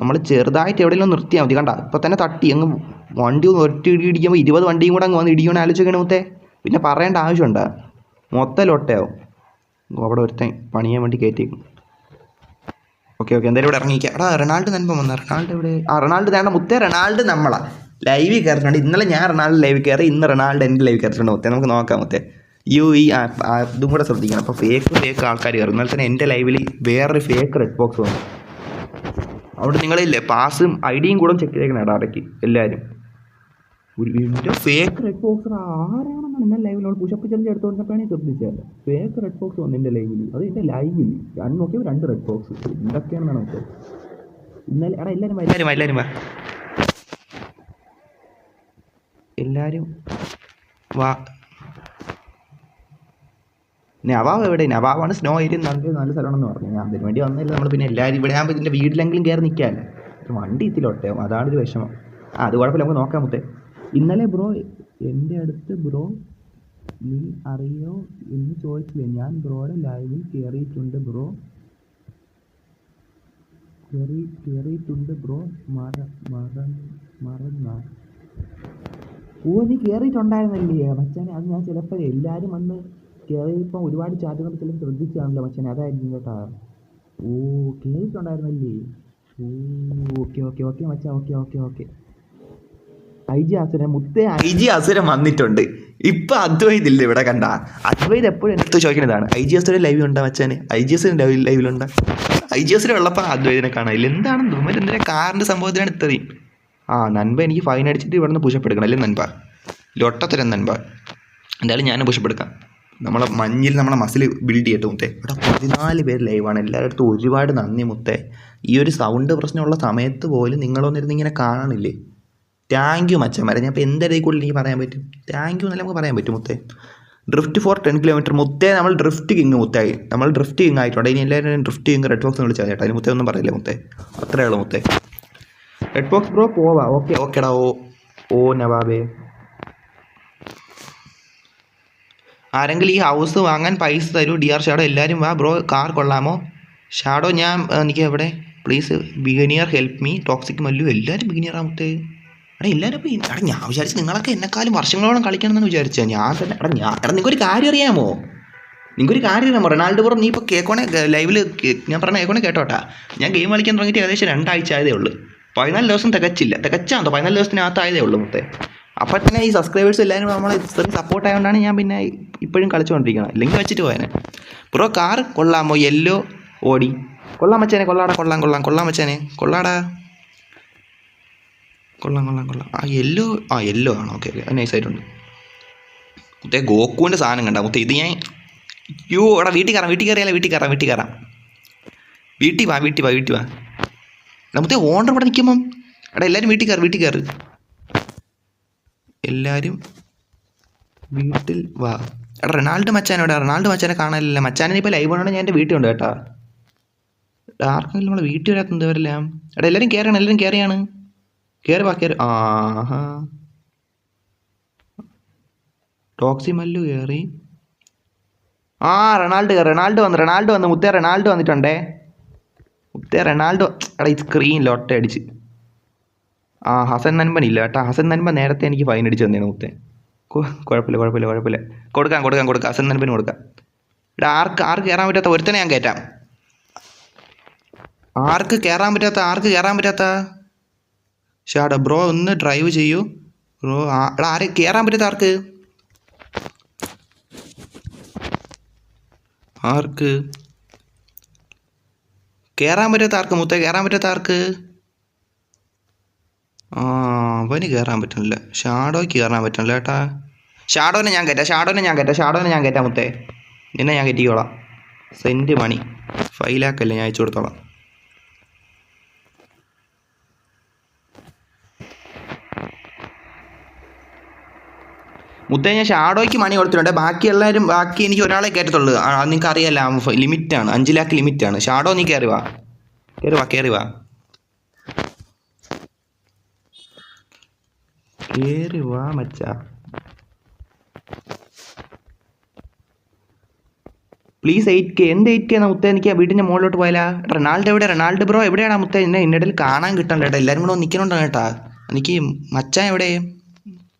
നമ്മൾ ചെറുതായിട്ട് എവിടെയെങ്കിലും നിർത്തിയാൽ മതി. കണ്ട ഇപ്പം തന്നെ തട്ടി അങ്ങ് വണ്ടി ഒന്ന് ഒറ്റ ഇടിക്കുമ്പോൾ 20 വണ്ടിയും കൂടെ അങ്ങ് വന്ന് ഇടിക്കണ ആലോചിക്കണേ മുത്തേ. പിന്നെ പറയേണ്ട ആവശ്യമുണ്ടോ? മൊത്തം ലൊട്ടയാവും. അവിടെ ഒരുത്തൻ പണിയാൻ വേണ്ടി കയറ്റിയേക്കും. ഓക്കെ എന്തായാലും ഇവിടെ ഇറങ്ങിക്കാം. എടാ റൊണാൾഡ് നൻപം വന്ന റൊണാൾഡ് ഇവിടെ. റൊണാൾഡ് വേണ്ട മുത്തേ. റൊണാൾഡ് നമ്മളാ ലൈവിൽ കയറിയിട്ടുണ്ട്. ഇന്നലെ ഞാൻ റൊണാൾഡ് ലൈവിൽ കയറി, ഇന്ന് റൊണാൾഡ് എൻ്റെ ലൈവിൽ കയറിയിട്ടുണ്ട് മുത്തേ. നമുക്ക് നോക്കാം മുത്തേ. ഈ ഇതും കൂടെ ശ്രദ്ധിക്കണം. അപ്പോൾ ഫേക്ക് ആൾക്കാർ കയറും. ഇന്നലെ തന്നെ എൻ്റെ ലൈവിൽ വേറൊരു ഫേക്ക് റെഡ് ബോക്സ് വന്നു. അവിടെ നിങ്ങളില്ലേ പാസും ഐഡിയും കൂടെ ചെക്ക് ചെയ്തേക്കണം ഇടയ്ക്ക് എല്ലാവരും. ഒരു വീടിൻ്റെ ഫേക്ക് റെഡ് ബോക്സ് ആരാണെന്നാണ് എൻ്റെ ലൈവിൽ നമ്മൾ പുഷപ്പ് ചെറിയ എടുത്തുകൊണ്ടപ്പോഴാണ് ശ്രദ്ധിച്ചത്. ഫേക്ക് റെഡ് ബോക്സ് വന്നു എൻ്റെ ലൈവിൽ. അത് എൻ്റെ ലൈവിൽ ഞാൻ നോക്കിയപ്പോൾ 2 റെഡ് ബോക്സ്. എന്തൊക്കെയാണെന്നാണ് നോക്കിയത് ഇന്നലെ. എടാ എല്ലാവരും വാ. നവാബ് എവിടെ? നവാബാണ് സ്നോ ഏരിയ നല്ല സ്ഥലമാണെന്ന് പറഞ്ഞു. ഞാൻ അതിന് വേണ്ടി വന്നില്ല. നമ്മൾ പിന്നെ എല്ലാവരും ഇവിടെ ആകുമ്പോൾ ഇതിൻ്റെ വീട്ടിലെങ്കിലും കയറി നിൽക്കാമല്ലോ. വണ്ടി ഇതിലോട്ടെ, അതാണൊരു വിഷമം. അത് കുഴപ്പമില്ല, നമുക്ക് നോക്കാൻ മുത്തേ. ഇന്നലെ ബ്രോ എൻ്റെ അടുത്ത് ബ്രോ നീ അറിയോ എന്ന് ചോദിച്ചില്ലേ? ഞാൻ ബ്രോയുടെ ലൈവിൽ കയറിയിട്ടുണ്ട് ബ്രോ. മറന്നാ? നീ കയറിയിട്ടുണ്ടായിരുന്നല്ലേ മച്ചാനെ? അത് ഞാൻ ചിലപ്പോൾ എല്ലാവരും വന്ന് കയറിയപ്പം ഒരുപാട് ചാറ്റുകൾ ചിലപ്പോൾ ശ്രദ്ധിച്ചാണല്ലോ മച്ചാനെ, അതായിരുന്നു കേട്ടാ. കയറിയിട്ടുണ്ടായിരുന്നല്ലേ? ഓക്കെ മച്ചാ. ഓക്കെ IG അസുരൻ വന്നിട്ടുണ്ട്. ഇപ്പം അദ്വൈത് ഇല്ല ഇവിടെ. കണ്ട അദ്വൈത് എപ്പോഴും എൻ്റെ അടുത്ത് ചോദിക്കുന്നതാണ്, IG അസുരൻ ലൈവ് ഉണ്ടോ മച്ചാനെ? IG അസുരൻ ലൈവിലുണ്ടോ? IG അസുരൻ ഉള്ളപ്പോൾ അദ്വൈതിനെ കാണാനില്ല. എന്താണ് എന്തിനാ കാറിൻ്റെ സംഭവത്തിനാണ് ഇത്രയും? നൻപ എനിക്ക് ഫൈൻ അടിച്ചിട്ട് ഇവിടെ നിന്ന് പുഷപ്പ് എടുക്കണം അല്ലേ നൻപ? ലൊട്ടത്തരം നൻപ. എന്തായാലും ഞാൻ പുഷപ്പ് എടുക്കാം. നമ്മളെ മഞ്ഞിൽ നമ്മളെ മസിൽ ബിൽഡ് ചെയ്യട്ടെ മുത്തേ. ഇവിടെ 14 പേര് ലൈവാണ്. എല്ലാവരുടെ ഒരുപാട് നന്ദി മുത്തേ. ഈ ഒരു സൗണ്ട് പ്രശ്നമുള്ള സമയത്ത് പോലും നിങ്ങളൊന്നിരുന്ന് ഇങ്ങനെ കാണണില്ലേ? താങ്ക് യു മച്ചന്മാരെ. ഞാൻ ഇപ്പോൾ എന്തായാലും കൂടുതൽ എനിക്ക് പറയാൻ പറ്റും? താങ്ക് യു എന്നല്ല നമുക്ക് പറയാൻ പറ്റും മുത്തേ. ഡ്രിഫ്റ്റ് ഫോർ 10 കിലോമീറ്റർ മുത്തേ. നമ്മൾ ഡ്രിഫ്റ്റ് കിങ് മുത്തായി. നമ്മൾ ഡ്രിഫ്റ്റ് കിങ് ആയിട്ടുണ്ട്. ഇനി എല്ലാവരും ഡ്രിഫ്റ്റ് കിങ് റെഡ് ബോക്സ് വിളിച്ചാൽ ചേട്ടാ. അതിന് മുത്തേ ഒന്നും പറയില്ല മുത്തേ. അത്രയേ ഉള്ളൂ മുത്തേ. റെഡ് ബോക്സ് ബ്രോ പോവാ. ഓക്കെടാ. ഓ നവാബേ, ആരെങ്കിലും ഈ ഹൗസ് വാങ്ങാൻ പൈസ തരൂ. DR ഷാഡോ എല്ലാവരും വാ ബ്രോ. കാർ കൊള്ളാമോ ഷാഡോ? എനിക്ക് എവിടെ please beginner help me. Toxic Mallu എല്ലാവരും ബിഗിനിയറാമത്തെ. എല്ലാവരും ഞാൻ വിചാരിച്ചു നിങ്ങളൊക്കെ എന്നെക്കാളും വർഷങ്ങളോളം കളിക്കണമെന്ന് വിചാരിച്ചാൽ ഞാൻ തന്നെ. നിങ്ങൾക്കൊരു കാര്യം അറിയാമോ? റൊണാൾഡോ ബ്രോ നീ ഇപ്പോൾ കേൾക്കണേ ലൈവിൽ ഞാൻ പറഞ്ഞ കേൾക്കണേ കേട്ടോട്ടാ. ഞാൻ ഗെയിം കളിക്കാൻ തുടങ്ങിയിട്ട് ഏകദേശം 2 ആഴ്ച ആയതേ ഉള്ളൂ. 14 ദിവസം തികച്ചാന്തോ 14 ദിവസത്തിനകത്തായതേ ഉള്ളൂ മുത്തേ. അപ്പോൾ തന്നെ ഈ സബ്സ്ക്രൈബേഴ്സ് എല്ലാവരും നമ്മളെ ഇത്രയും സപ്പോർട്ട് ആയതുകൊണ്ടാണ് ഞാൻ പിന്നെ ഇപ്പോഴും കളിച്ചുകൊണ്ടിരിക്കുന്നത്. അല്ലെങ്കിൽ വെച്ചിട്ട് പോയാനെ. ബ്രോ കാർ കൊള്ളാമോ? യെല്ലോ ഓടി കൊള്ളാം മച്ചാനെ. കൊള്ളാം മച്ചാനെ. കൊള്ളാടാ. കൊള്ളാം. യെല്ലോ ആണോ? ഓക്കെ നൈസായിട്ടുണ്ട് മുത്തേ. ഗോക്കുവിൻ്റെ സാധനം കണ്ട മുത്തേ. ഇത് ഞാൻ എടാ വീട്ടിൽ കയറാം. വീട്ടിൽ വാ. മുത്തേ ഓണർ ഇവിടെ നിൽക്കുമ്പം എല്ലാവരും വീട്ടിൽ കയറ്. എല്ലാവരും വീട്ടിൽ വാ. റൊണാൾഡ് മച്ചാനെ കാണാനില്ല. മച്ചാനെ ഇപ്പോൾ ലൈവ് ആണെങ്കിൽ ഞാൻ എൻ്റെ വീട്ടിലുണ്ട് കേട്ടാ. ആർക്കെങ്കിലും നമ്മളെ വീട്ടിൽ വരാത്ത എന്താ വരില്ല. എല്ലാവരും കയറിയാണ്. കയറി വാ. ടോക്സി മല്ലു കയറി. റൊണാൾഡ് വന്നു മുത്തേ. റൊണാൾഡ് വന്നിട്ടുണ്ടേ മുത്തേ. ഈ സ്ക്രീൻ ലൊട്ട അടിച്ച്. ഹസൻ നൻപൻ ഇല്ല കേട്ടോ. ഹസൻ നൻപൻ നേരത്തെ എനിക്ക് ഫൈൻ അടിച്ച് തന്നേണ് മുത്തേ. കുഴപ്പമില്ല. കൊടുക്കാം. ഹസൻ നൻപന് കൊടുക്കാം. ആർക്ക് കയറാൻ പറ്റാത്ത ഒരുത്തനെ ഞാൻ കയറ്റാം. ആർക്ക് കയറാൻ പറ്റാത്ത ഷാഡോ ബ്രോ ഒന്ന് ഡ്രൈവ് ചെയ്യൂ ബ്രോ. ആരെ കയറാൻ പറ്റാത്ത ആർക്ക് മുത്തേ? കയറാൻ പറ്റാത്ത ആർക്ക്? അവന് കയറാൻ പറ്റുന്നില്ല. ഷാഡോയ്ക്ക് കയറാൻ പറ്റുന്നില്ല കേട്ടാ. ഷാഡോനെ ഞാൻ കയറ്റാം മുത്തേ. നിന്നെ ഞാൻ കയറ്റിക്കോളാം. സെൻറ്റ് മണി 5 lakh അല്ലേ ഞാൻ അയച്ചു കൊടുത്തോളാം. മുത്തേ ഞാൻ ഷാഡോയ്ക്ക് മണി കൊടുത്തിട്ടുണ്ട്. ബാക്കി എനിക്ക് ഒരാളെ കയറ്റത്തുള്ളൂ. നിങ്ങൾക്ക് അറിയാലോ ലിമിറ്റാണ്. 5 lakh ലിമിറ്റാണ്. ഷാഡോ നീ കയറി വാ മച്ചാ. Please 8K. എന്ത് 8K എന്നാ മുത്തേ? എനിക്ക് വീടിൻ്റെ മുകളിലോട്ട് പോയാലാ? റൊണാൾഡോ എവിടെ? റൊണാൾഡോ ബ്രോ എവിടെയാണ് മുത്തേ? എന്നെ ഇടയിൽ കാണാൻ കിട്ടണ്ട കേട്ടോ. എല്ലാവരും കൂടെ നിൽക്കണുണ്ടോ കേട്ടാ? എനിക്ക് മച്ചാൻ എവിടെ?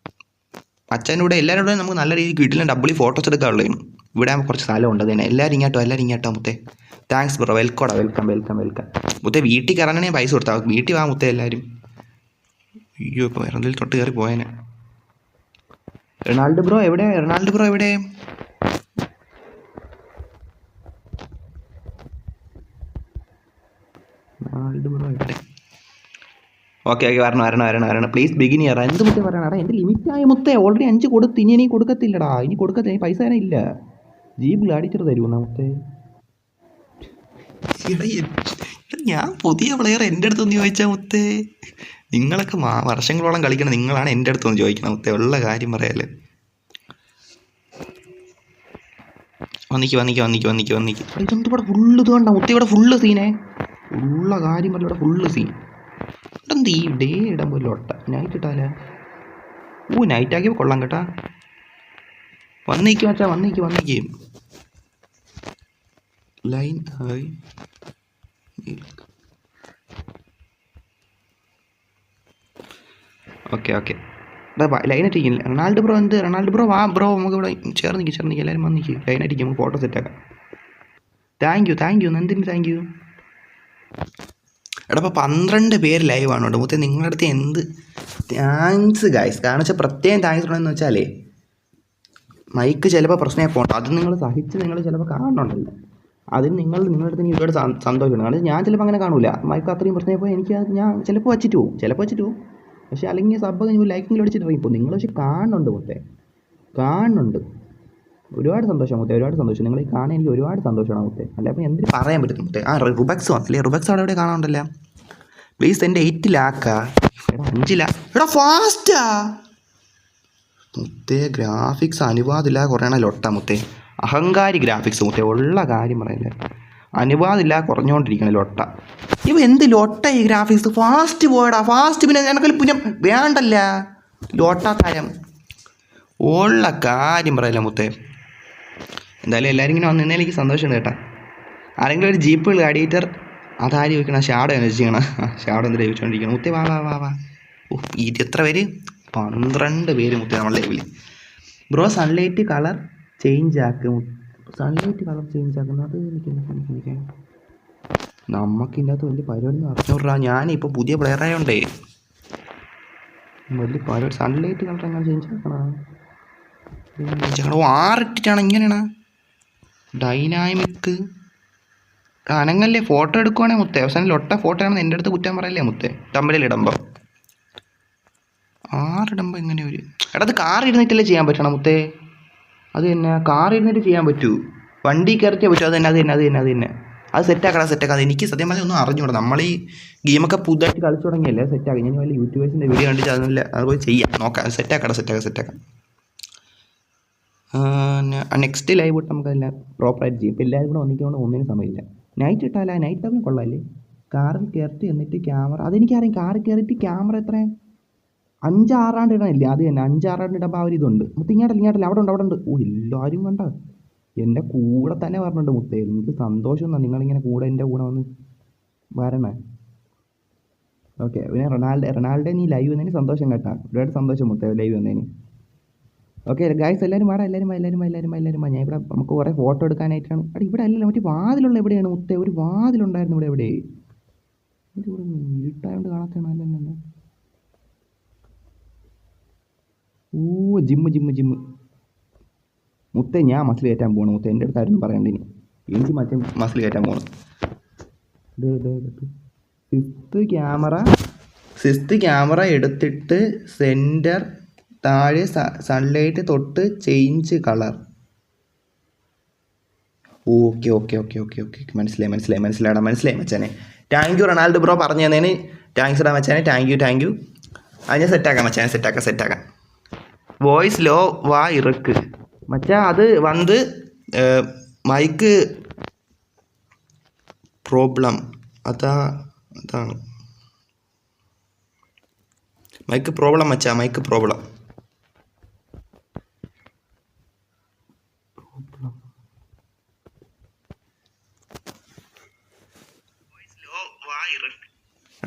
മച്ചാൻ്റെ കൂടെ എല്ലാവരും കൂടെ നമുക്ക് നല്ല രീതിക്ക് വീട്ടിലും ഡബിളി ഫോട്ടോസ് എടുക്കാനുള്ളതാണ്. ഇവിടെ കുറച്ച് സ്ഥലമുണ്ട് തന്നെ. എല്ലാവരും ഇങ്ങോട്ടോ മുത്തേ. Thanks bro. വെൽക്കം. മുത്തേ വീട്ടിൽ കയറാനാണെങ്കിൽ പൈസ കൊടുത്താൽ വീട്ടിൽ വാ മുത്തേ എല്ലാവരും. അയ്യോ ഇപ്പോൾ വേറെ എന്തെങ്കിലും തൊട്ട് കയറി പോയേനെ. റൊണാൾഡോ ബ്രോ എവിടെ? റൊണാൾഡോ ബ്രോ എവിടെ? ഓക്കെ വരണം. പ്ലീസ് ബിഗിൻ ചെയ്യാം. എന്ത് മുത്തേ പറയണടാ? എൻ്റെ ലിമിറ്റായ മുത്തേ ഓൾറെഡി 5 കൊടുത്ത്. ഇനി കൊടുക്കത്തില്ലടാ. ഇനി പൈസ തരാൻ ഇല്ല. ജീബിൽ അടിച്ചിട്ട് തരുമോ മുത്തേ? ഞാൻ പുതിയ പ്ലെയർ എൻ്റെ അടുത്തൊന്ന് ചോദിച്ചാൽ മുത്തേ. നിങ്ങളൊക്കെ വർഷങ്ങളോളം കളിക്കണം. നിങ്ങളാണ് എൻ്റെ അടുത്തൊന്ന് ചോദിക്കണം മുത്തേ. ഉള്ള കാര്യം പറയാല്ലേ. വന്നിക്ക്. ഇതെന്ത് ഇവിടെ ഫുള്ള് ഇത് കണ്ട മുത്തേ? ഇവിടെ ഫുള്ള് സീനേ. ഉള്ള കാര്യം പറയും. ഇവിടെ ഫുള്ള് സീൻ. എന്ത് ഈ ഡേ ഇടാൻ പോലും ഒട്ട നൈറ്റ് ഇട്ടാലേ? നൈറ്റ് ആക്കിയപ്പോൾ കൊള്ളാം കേട്ടാ. വന്നിക്ക് മച്ചാ വന്നിക്ക്. ലൈൻ ആയി ഓക്കെ ലൈനറ്റിക്കില്ല. റൊണാൾഡോ ബ്രോ വാ ബ്രോ. നമുക്ക് ഇവിടെ ചേർന്നിക്ക് എല്ലാവരും വന്നിക്ക്. ലൈനറ്റിക്ക് നമുക്ക് ഫോട്ടോ സെറ്റാക്കാം. താങ്ക് യു എന്തിന് താങ്ക് യു. എടാ ഇപ്പോൾ 12 പേര് ലൈവാണ് കേട്ടോ മുത്തേ. നിങ്ങളുടെ അടുത്ത് എന്ത് താങ്ക്സ് ഗൈസ്. കാരണം വെച്ചാൽ പ്രത്യേകം താങ്ക്സ് ഉണ്ടെന്ന് വെച്ചാലേ മൈക്ക് ചിലപ്പോൾ പ്രശ്നമായി പോകണ്ട. അത് നിങ്ങൾ സഹിച്ച് നിങ്ങൾ ചിലപ്പോൾ കാണുന്നുണ്ടല്ലോ. അതിന് നിങ്ങളുടെ അടുത്ത് എനിക്ക് ഒരുപാട് സന്തോഷമുണ്ട്. കാരണം ഞാൻ ചിലപ്പോൾ അങ്ങനെ കാണൂല. മൈക്ക് അത്രയും പ്രശ്നമായി പോയി എനിക്ക് ഞാൻ ചിലപ്പോൾ വച്ചിട്ട് പോകും. പക്ഷേ അല്ലെങ്കിൽ സബ്ബ് കഴിഞ്ഞ് ലൈക്കിങ്ങിൽ അടിച്ചിട്ട് ഇറങ്ങിപ്പോൾ. നിങ്ങൾ പക്ഷേ കാണുന്നുണ്ട് മുത്തേ. ഒരുപാട് സന്തോഷം മുത്തേ. നിങ്ങൾ ഈ കാണാൻ എനിക്ക് ഒരുപാട് സന്തോഷമാണ് മുത്തേ. അല്ല അപ്പോൾ എന്തിന് പറയാൻ പറ്റും മുത്തേ. റുബക്സ് വന്നല്ലേ? റുബക്സ് അവിടെ എവിടെ കാണാനുണ്ടല്ലോ. പ്ലീസ് എൻ്റെ 8 ലാക്കാ. എടാ 5 ലാക്ക്. എടാ ഫാസ്റ്റാ മുത്തേ. ഗ്രാഫിക്സ് അനുവാദമില്ല കുറയണ ലൊട്ട മുത്തേ. അഹങ്കാരി ഗ്രാഫിക്സ് മുത്തേ. ഉള്ള കാര്യം പറയില്ലേ. അനുവാദമില്ല കുറഞ്ഞുകൊണ്ടിരിക്കണ ലൊട്ട. ഇവ എന്ത് ലൊട്ട ഈ ഗ്രാഫിക്സ്? ഫാസ്റ്റ് പോയടാ ഫാസ്റ്റ്. പിന്നെ എനിക്കല്ല പിന്നെ വേണ്ടല്ല ലോട്ടാക്കാരം. ഉള്ള കാര്യം പറയില്ല മുത്തേ. എന്തായാലും എല്ലാവരും ഇങ്ങനെ വന്നു എനിക്ക് സന്തോഷമുണ്ട് കേട്ടാ. ആരെങ്കിലും ഒരു ജീപ്പ് അഡിയേറ്റർ അതാരും ചോദിക്കണം. ഷാഡോ അന്വേഷിക്കണം. ഷാഡോ എന്തിനാ ചോദിച്ചുകൊണ്ടിരിക്കണം മുത്തേ. വാ. ഇത് എത്ര പേര്? 12 പേര് മുത്തേ നമ്മളെ ലൈവിൽ. ബ്രോ സൺലൈറ്റ് കളർ ചേഞ്ച് ആക്കുന്നത് എനിക്ക് നമുക്കിൻ്റെ അകത്ത് വലിയ പരിപാടി അറിഞ്ഞൂടാ. ഞാനിപ്പോൾ പുതിയ പ്ലെയർ ആയതുകൊണ്ടേ വലിയ പരിപാടി. സൺലൈറ്റ് കളർ എങ്ങനെ ചേഞ്ച് ആക്കണം? 6 ഇട്ടിട്ടാണ് ഇങ്ങനെയാണ്. ഡൈനാമിക് അനങ്ങല്ലേ. ഫോട്ടോ എടുക്കുവാണെങ്കിൽ മുത്തേ അവസാനം ലൊട്ട ഫോട്ടോ ആണെന്ന് എൻ്റെ അടുത്ത് കുറ്റം പറയല്ലേ മുത്തേ. തമ്പലിടുമ്പോൾ 6 ഇടുമ്പോൾ ഇങ്ങനെ ഒരു എടാ അത് കാർ ഇരുന്നിട്ടല്ലേ ചെയ്യാൻ പറ്റണം മുത്തേ. അത് തന്നെ കാർ ഇരുന്നിട്ട് ചെയ്യാൻ പറ്റൂ. വണ്ടി കയറിച്ചേ പറ്റൂ. അത് തന്നെ അത് സെറ്റാക്കാം. എനിക്ക് സത്യം പറഞ്ഞാൽ ഒന്നും അറിഞ്ഞൂടാ. നമ്മൾ ഈ ഗെയിമൊക്കെ പുതുതായിട്ട് കളിച്ചു തുടങ്ങിയല്ലേ. സെറ്റാക്കാം. ഞാൻ വല്ല യൂട്യൂബേഴ്സിൻ്റെ വീഡിയോ കണ്ടിട്ട് അതൊന്നുമില്ല. അതുപോലെ ചെയ്യാം. നോക്കാം. സെറ്റാക്കാം. നെക്സ്റ്റ് ലൈവ് ഇട്ട് നമുക്കതെല്ലാം പ്രോപ്പറായിട്ട് ചെയ്യും. ഇപ്പോൾ എല്ലാവരും കൂടെ ഒന്നിക്കൊണ്ട് ഒന്നിനും സമയമില്ല. നൈറ്റ് ഇട്ടാലേ നൈറ്റ് ആകുമ്പോൾ കൊള്ളാമല്ലേ. കാറിൽ കയറിയിട്ട് എന്നിട്ട് ക്യാമറ അതെനിക്കറിയാം. കാറിൽ കയറിയിട്ട് ക്യാമറ എത്ര 5-6 ഇടണില്ലേ? അത് തന്നെ 5-6 ഇടുമ്പോൾ ആ ഒരു ഇതുണ്ട് മുത്തേ. ഇങ്ങോട്ടല്ല അവിടെ ഉണ്ട്. എല്ലാവരും കണ്ട എൻ്റെ കൂടെ തന്നെ പറഞ്ഞിട്ടുണ്ട് മുത്തേ. എനിക്ക് സന്തോഷം എന്നാ നിങ്ങളിങ്ങനെ എൻ്റെ കൂടെ വന്ന് വരണേ. ഓക്കെ പിന്നെ റൊണാൾഡോ നീ ലൈവ് വന്നതിന് സന്തോഷം കേട്ടാ. ഒരുപാട് സന്തോഷം മുത്തേ ലൈവ് വന്നതിന്. ഓക്കെ ഗായ്സ് എല്ലാവരും വാടാ. എല്ലാവരും ഞാൻ ഇവിടെ നമുക്ക് കുറേ ഫോട്ടോ എടുക്കാനായിട്ടാണ്. അവിടെ ഇവിടെ അല്ലല്ലോ മറ്റേ വാതിലുള്ള എവിടെയാണ് മുത്തേ? ഒരു വാതിലുണ്ടായിരുന്നു ഇവിടെ എവിടെ? ഇവിടെ ഇരുട്ടായോണ്ട് കാണാത്തതാണ്. അല്ലല്ലോ. ജിമ്മ് മുത്തേ. ഞാൻ മസിൽ കയറ്റാൻ പോകണം മുത്തേ. എൻ്റെ അടുത്തായിരുന്നു പറയണ്ടിനി. എനിക്ക് മറ്റേ മസിൽ കയറ്റാൻ പോകണം. സിക്സ്ത് ക്യാമറ എടുത്തിട്ട് സെൻറ്റർ താഴെ സൺലൈറ്റ് തൊട്ട് ചേഞ്ച് കളർ. ഓക്കെ മനസ്സിലായി മച്ചാനെ. താങ്ക് യു റൊണാൾഡോ ബ്രോ പറഞ്ഞു തന്നതിന് താങ്ക്സ് ഇടാൻ മച്ചാനെ. Thank you. അത് ഞാൻ സെറ്റാക്കാം മച്ചാനെ. സെറ്റാക്കാം. വോയിസ് ലോ വാ ഇറക്ക് മച്ചാ. അത് വന്ന് മൈക്ക് പ്രോബ്ലം അതാണ് മൈക്ക് പ്രോബ്ലം മച്ചാ. Mic problem.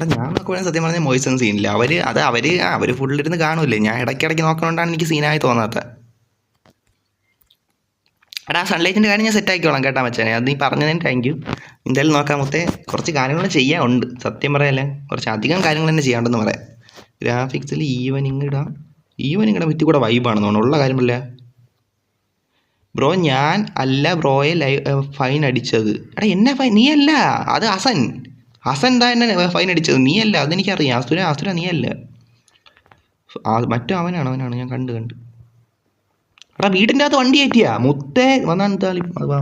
എടാ ഞാൻ നോക്കുവാണെങ്കിൽ സത്യം പറഞ്ഞാൽ മോയ്സൺ സീനില്ല. അവർ ഫുള്ളിരുന്ന് കാണൂല്ലേ, ഞാൻ ഇടയ്ക്കിടയ്ക്ക് നോക്കണോണ്ടാണ് എനിക്ക് സീനായി തോന്നാത്തത്. എടാ സൺലൈറ്റിൻ്റെ കാര്യം ഞാൻ സെറ്റാക്കിക്കോളാം കേട്ടാ മച്ചാനെ, അത് നീ പറഞ്ഞതിന് താങ്ക് യു. എന്തായാലും നോക്കാം മുത്തേ, കുറച്ച് കാര്യങ്ങൾ ചെയ്യാനുണ്ട് സത്യം പറയാല്ലേ, കുറച്ച് അധികം കാര്യങ്ങൾ തന്നെ ചെയ്യാണ്ടെന്ന് പറയാം. ഗ്രാഫിക്സിൽ ഈവനിങ് ഇടാം വിറ്റ് കൂടെ വൈബാണെന്ന് തോന്നുന്നു, ഉള്ള കാര്യമല്ല ബ്രോ. ഞാൻ അല്ല ബ്രോയെ ഫൈൻ അടിച്ചത്. എടാ എന്നെ ഫൈൻ? നീ അല്ല, അത് ഹസൻ എന്താ എന്നെ ഫൈൻ അടിച്ചത്, നീ അല്ല, അതെനിക്കറിയാം. അസുര നീ അല്ല, മറ്റോ അവനാണ് ഞാൻ കണ്ട്. എടാ വീടിൻ്റെ അകത്ത് വണ്ടി കയറ്റിയാ മുത്തേ വന്നാണ് താളി. വാ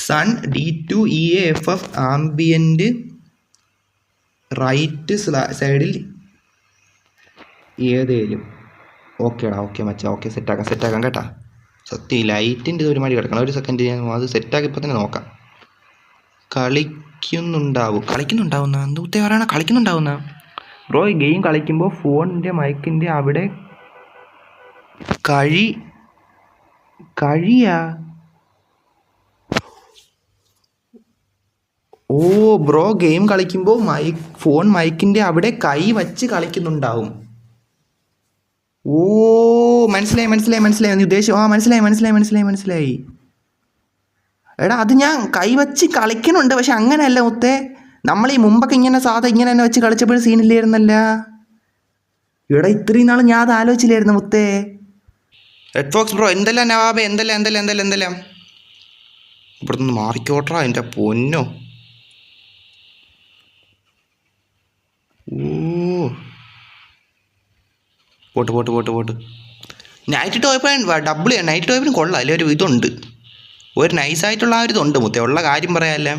സൺ D2EAFF ആംബിയൻറ്റ് റൈറ്റ് സൈഡിൽ ഏതേലും. ഓക്കേടാ, ഓക്കെ മച്ചാ, ഓക്കെ സെറ്റാക്കാം കേട്ടാ. സത്യം ലൈറ്റിൻ്റെ ഇത് ഒരുമാതിരി കിടക്കണം, ഒരു സെക്കൻഡ് ഞാൻ അത് സെറ്റാക്കി ഇപ്പം തന്നെ നോക്കാം. കളിക്കുന്നുണ്ടാവുന്ന എന്തൂത്തേ പറയണ, കളിക്കുന്നുണ്ടാവുന്ന ബ്രോ. ഈ ഗെയിം കളിക്കുമ്പോൾ ഫോണിൻ്റെ മൈക്കിൻ്റെ അവിടെ കഴിയാ. ഓ ബ്രോ, ഗെയിം കളിക്കുമ്പോൾ ഫോൺ മൈക്കിൻ്റെ അവിടെ കൈ വച്ച് കളിക്കുന്നുണ്ടാവും. ഓ മനസ്സിലായി നീ ഉദ്ദേശം. ആ മനസ്സിലായി. എടാ അത് ഞാൻ കൈ വച്ച് കളിക്കണുണ്ട്, പക്ഷെ അങ്ങനെയല്ല മുത്തേ. നമ്മൾ ഈ മുമ്പൊക്കെ ഇങ്ങനെ തന്നെ വെച്ച് കളിച്ചപ്പോഴും സീനില്ലായിരുന്നല്ല. എടാ ഇത്രയും നാൾ ഞാൻ അത് ആലോചിച്ചില്ലായിരുന്നു മുത്തേ. റെഡ് ഫോക്സ് ബ്രോ എന്തെല്ലാം നവാബേ, എന്തെല്ലാം ഇവിടെ നിന്ന് മാറിക്കോട്ടാ എൻ്റെ പൊന്നോ. ഓ പോട്ട് നൈറ്റ് ടോപ്പിന് ഡബിൾ ചെയ്യാം. നൈറ്റ് ടോപ്പിന് കൊള്ളാം, അല്ലേ ഒരു ഇതുണ്ട്, ഒരു നൈസായിട്ടുള്ള ആ ഒരു ഇതുണ്ട് മുത്തേ, ഉള്ള കാര്യം പറയാമല്ലേ.